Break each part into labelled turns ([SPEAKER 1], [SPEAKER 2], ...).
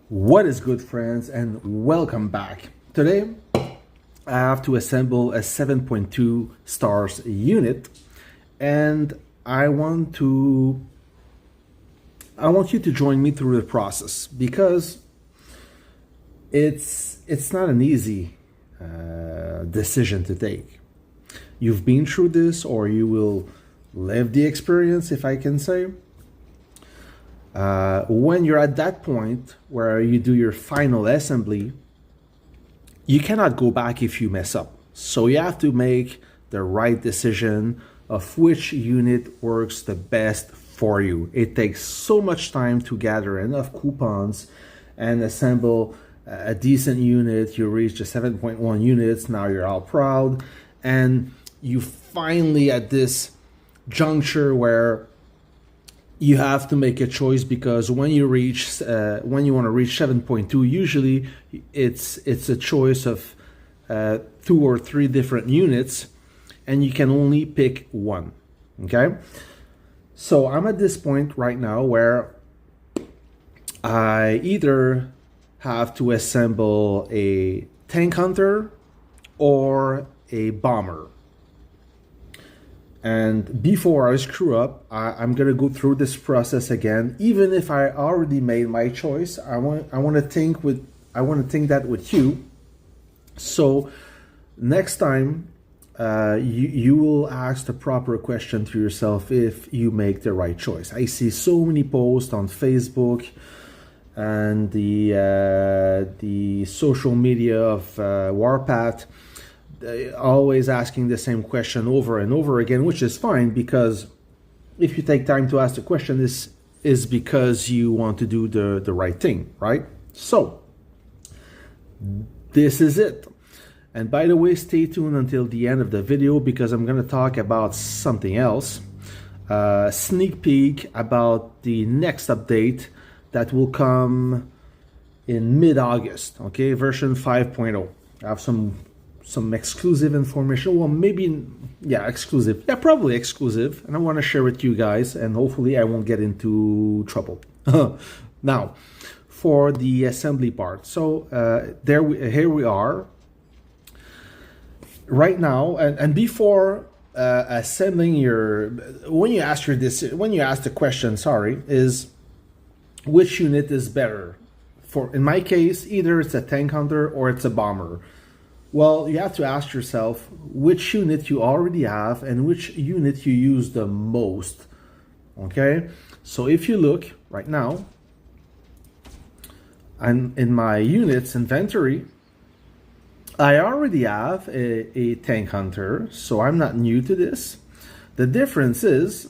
[SPEAKER 1] What is good, friends, and welcome back. Today I have to assemble a 7.2 stars unit, and I want you to join me through the process because it's not an easy decision to take. You've been through this, or you will live the experience, if I can say. When you're at that point where you do your final assembly, you cannot go back if you mess up. So you have to make the right decision of which unit works the best for you. It takes so much time to gather enough coupons and assemble a decent unit. You reach the 7.1 units, now you're all proud, and you finally at this juncture where you have to make a choice, because when you want to reach 7.2, usually it's a choice of 2 or 3 different units, and you can only pick one. Okay, so I'm at this point right now where I either have to assemble a tank hunter or a bomber. And before I screw up, I'm gonna go through this process again. Even if I already made my choice, I want to think that with you. So next time, you will ask the proper question to yourself if you make the right choice. I see so many posts on Facebook and the social media of Warpath, always asking the same question over and over again, which is fine, because if you take time to ask the question, this is because you want to do the right thing, right? So this is it. And by the way, stay tuned until the end of the video, because I'm going to talk about something else. Sneak peek about the next update that will come in mid-August, okay, version 5.0. I have some exclusive information. Well, maybe, yeah, exclusive. Yeah, probably exclusive. And I want to share with you guys, and hopefully I won't get into trouble. Now, for the assembly part. So here we are. Right now, and before assembling when you ask the question, is which unit is better? In my case, either it's a tank hunter or it's a bomber. Well, you have to ask yourself which unit you already have and which unit you use the most. Okay, so if you look right now, I'm in my units inventory, I already have a tank hunter, so I'm not new to this. The difference is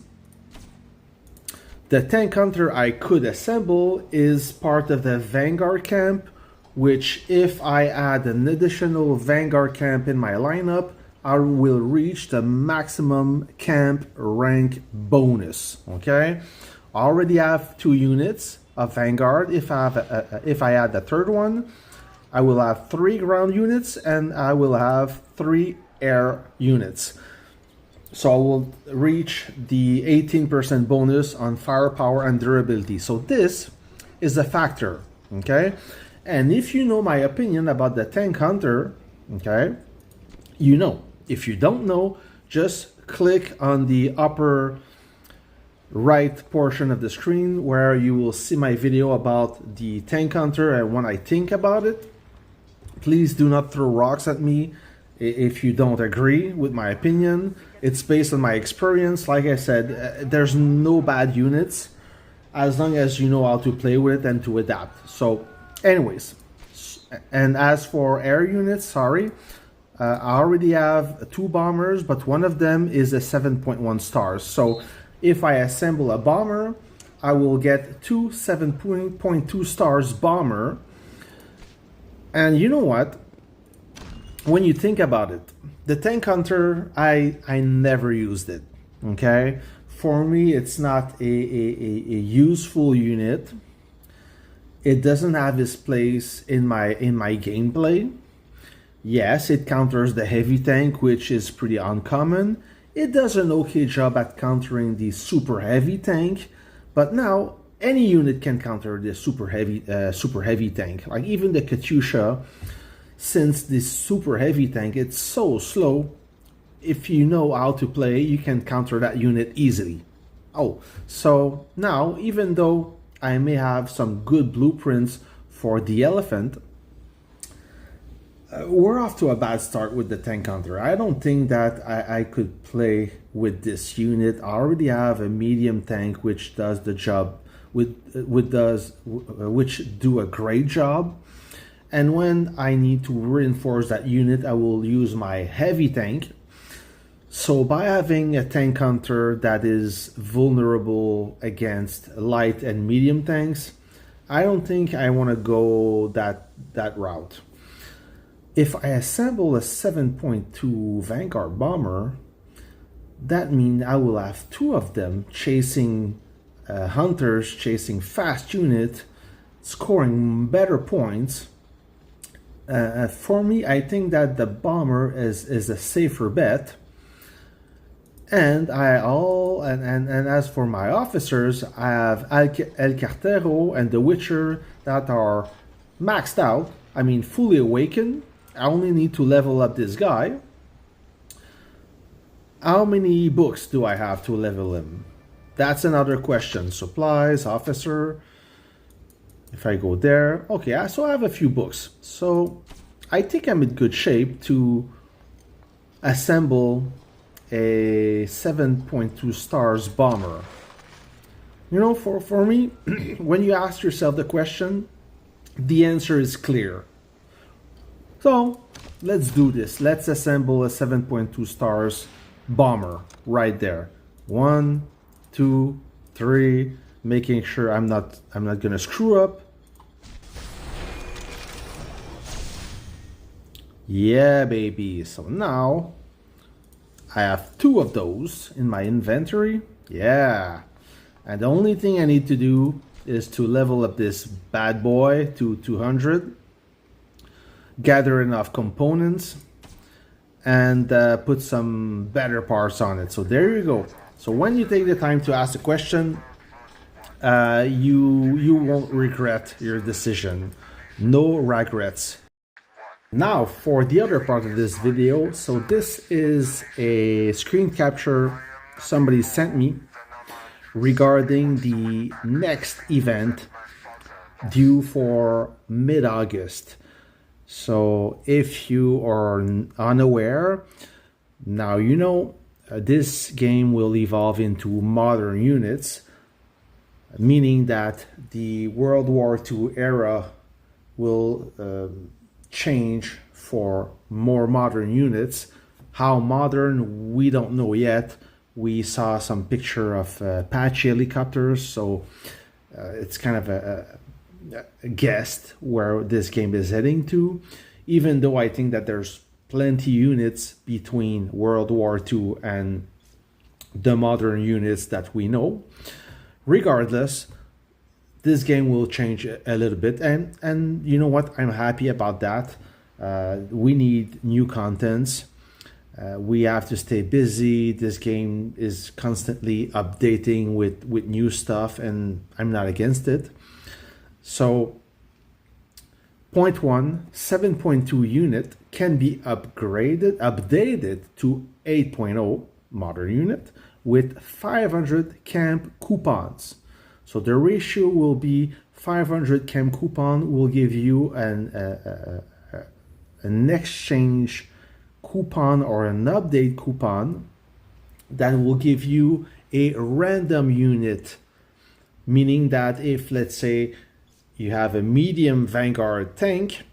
[SPEAKER 1] the tank hunter I could assemble is part of the Vanguard camp, which if I add an additional Vanguard camp in my lineup, I will reach the maximum camp rank bonus. Okay, I already have 2 units of Vanguard. If I add the third one, I will have 3 ground units and I will have 3 air units. So I will reach the 18% bonus on firepower and durability. So this is a factor, okay? And if you know my opinion about the tank hunter, okay, you know. If you don't know, just click on the upper right portion of the screen where you will see my video about the tank hunter and what I think about it. Please do not throw rocks at me if you don't agree with my opinion. It's based on my experience. Like I said, there's no bad units as long as you know how to play with it and to adapt. So anyways, and as for air units, I already have 2 bombers, but one of them is a 7.1 stars. So if I assemble a bomber, I will get 2 7.2 stars bomber. And you know what? When you think about it, the tank hunter, I never used it, okay? For me, it's not a useful unit. It doesn't have its place in my gameplay. Yes, it counters the heavy tank, which is pretty uncommon. It does an okay job at countering the super heavy tank, but now any unit can counter this super heavy tank. Like even the Katyusha, since this super heavy tank, it's so slow. If you know how to play, you can counter that unit easily. Oh, so now even though I may have some good blueprints for the elephant, we're off to a bad start with the tank counter. I don't think that I could play with this unit. I already have a medium tank which does the job, which do a great job. And when I need to reinforce that unit, I will use my heavy tank. So by having a tank counter that is vulnerable against light and medium tanks, I don't think I want to go that route. If I assemble a 7.2 Vanguard bomber, that means I will have two of them chasing hunters, chasing fast unit, scoring better points. For me, I think that the bomber is a safer bet. And as for my officers, I have El Cartero and the Witcher that are maxed out. I mean, fully awakened. I only need to level up this guy. How many books do I have to level him? That's another question. Supplies, officer. If I go there, okay, so I have a few books. So I think I'm in good shape to assemble a 7.2 stars bomber. You know, for me, when you ask yourself the question, the answer is clear. So let's do this. Let's assemble a 7.2 stars bomber right there. 1, 2, 3, making sure I'm not gonna screw up. Yeah, baby. So now I have two of those in my inventory. Yeah. And the only thing I need to do is to level up this bad boy to 200, gather enough components, and put some better parts on it. So there you go. So when you take the time to ask a question, you won't regret your decision. No regrets. Now for the other part of this video. So this is a screen capture somebody sent me regarding the next event due for mid-August. So if you are unaware, now you know this game will evolve into modern units, meaning that the World War II era will change for more modern units. How modern, we don't know yet. We saw some picture of Apache helicopters, so it's kind of a guess where this game is heading to, even though I think that there's plenty units between World War II and the modern units that we know. Regardless, this game will change a little bit, and you know what, I'm happy about that. We need new contents. We have to stay busy. This game is constantly updating with new stuff, and I'm not against it. So point 1, 7.2 unit can be updated to 8.0 modern unit with 500 camp coupons. So the ratio will be 500 camp coupon will give you an exchange coupon or an update coupon that will give you a random unit, meaning that if, let's say, you have a medium Vanguard tank,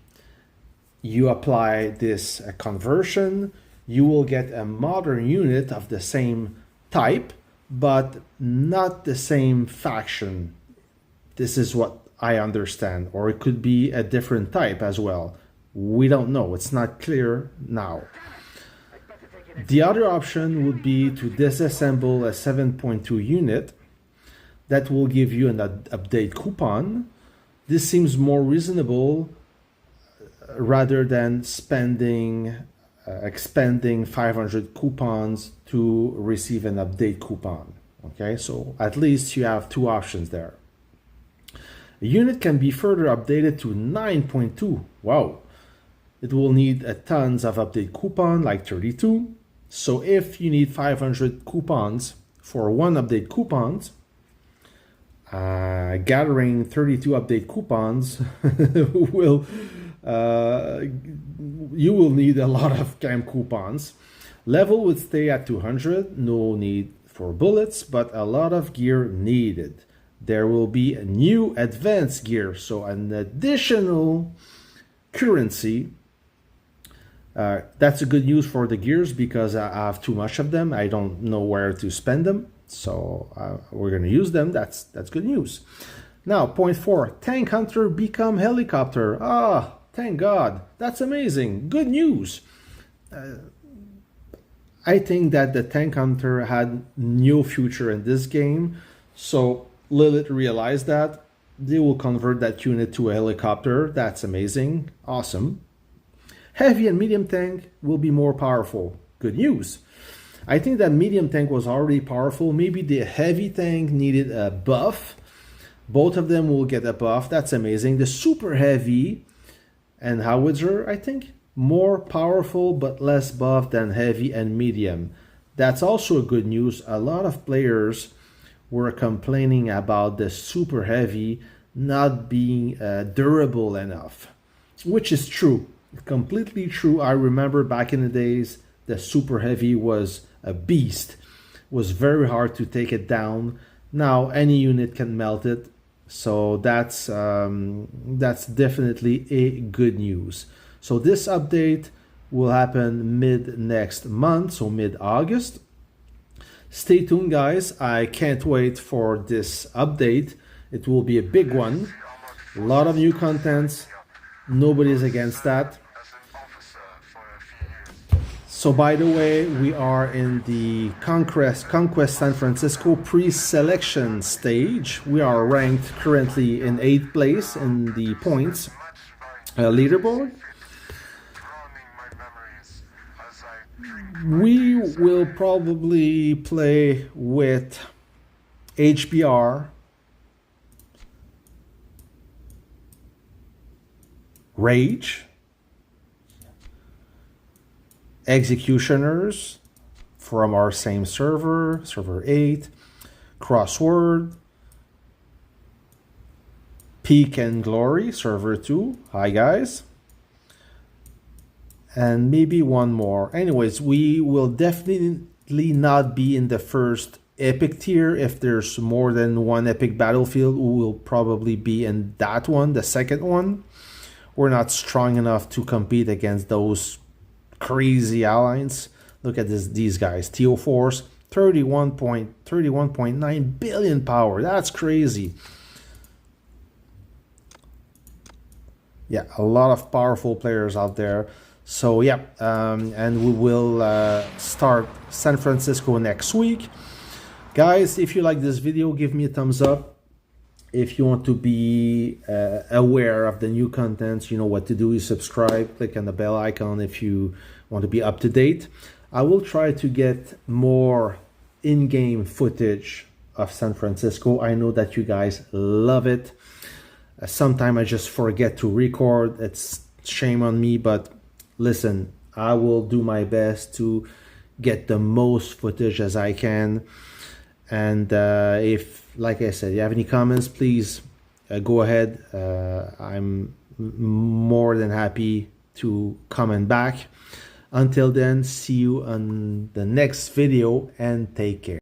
[SPEAKER 1] you apply this conversion, you will get a modern unit of the same type, but not the same faction. This is what I understand. Or it could be a different type as well. We don't know. It's not clear now. The other option would be to disassemble a 7.2 unit that will give you an update coupon. This seems more reasonable rather than expending 500 coupons to receive an update coupon. Okay, so at least you have two options there. The unit can be further updated to 9.2. Wow. It will need tons of update coupon, like 32. So if you need 500 coupons for one update coupons, gathering 32 update coupons will you will need a lot of camp coupons. Level would stay at 200, no need for bullets, but a lot of gear needed. There will be a new advanced gear, so an additional currency. That's a good news for the gears because I have too much of them. I don't know where to spend them, so we're going to use them. That's good news. Now, point 4, tank hunter become helicopter. Ah, thank God. That's amazing. Good news. I think that the tank hunter had no future in this game, so Lilith realized that. They will convert that unit to a helicopter. That's amazing. Awesome. Heavy and medium tank will be more powerful. Good news. I think that medium tank was already powerful. Maybe the heavy tank needed a buff. Both of them will get a buff. That's amazing. The super heavy and howitzer, I think, more powerful but less buff than heavy and medium. That's also good news. A lot of players were complaining about the super heavy not being durable enough, which is true. Completely true. I remember back in the days, the super heavy was a beast. It was very hard to take it down. Now any unit can melt it, so that's definitely a good news. So this update will happen mid next month, so mid-August. Stay tuned, guys. I can't wait for this update. It will be a big one. A lot of new contents. Nobody's against that. So by the way, we are in the Conquest San Francisco pre-selection stage. We are ranked currently in 8th place in the points leaderboard. We will probably play with HBR, Rage, Executioners from our same server, server 8, Crossword, Peak and Glory, server 2. Hi guys. And maybe one more. Anyways, we will definitely not be in the first epic tier. If there's more than one epic battlefield, we will probably be in that one, the second one. We're not strong enough to compete against those crazy allies. Look at these guys. TO Force, 31.9 billion power. That's crazy. Yeah, a lot of powerful players out there. So yeah, and we will start San Francisco next week. Guys, if you like this video, give me a thumbs up. If you want to be aware of the new contents, you know what to do. You subscribe, click on the bell icon if you want to be up to date. I will try to get more in-game footage of San Francisco. I know that you guys love it. Sometimes I just forget to record. It's shame on me, but listen, I will do my best to get the most footage as I can. And if, like I said, you have any comments, please go ahead. I'm more than happy to comment back. Until then, see you on the next video and take care.